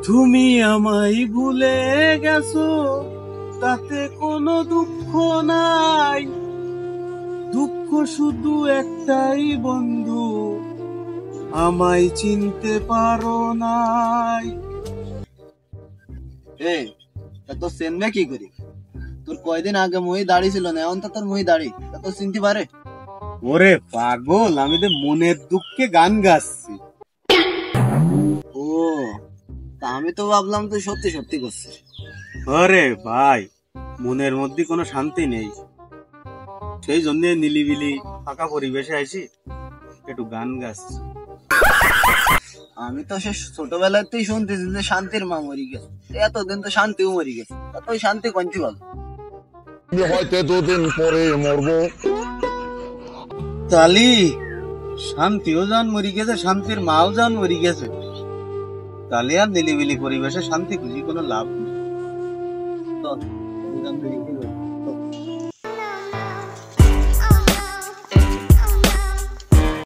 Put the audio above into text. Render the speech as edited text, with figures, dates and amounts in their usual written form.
তুমি আমায় ভুলে গেছো, তাতে কোনো দুঃখ নাই। দুঃখ শুধু একটাই বন্ধু, আমায় চিনতে পারো নাই। তোর চেনবে কি করি? তোর কয়দিন আগে মই দাড়ি ছিল না, এখন তো তোর মই দাড়ি, তা তোর চিনতে পারে? ওরে পাগল, আমি তো মনের দুঃখে গান গাচ্ছি। ও, তা আমি তো ভাবলাম তুই সত্যি সত্যি করছিস। আরে ভাই, মনের মধ্যে কোনো শান্তি নেই, সেই জন্য নিলিবিলি ফাঁকা পরিবেশে আইছি, একটু গান গাচ্ছি। আমি তো সে ছোটবেলাতেই শুনতেছি যে শান্তির মা মরি গেছে, এতদিন তো শান্তিও মরি গেছে, তা তুই শান্তি কঞ্চি বল? হয়তো দুদিন পরে মরবো। তালি শান্তিও যান মরি গেছে, শান্তির মাও যান মরি গেছে, তাহলে আর নিলিবিলি পরিবেশে শান্তি খুঁজি কোনো লাভ নেই। তো, দুজন মিলে কি করবি?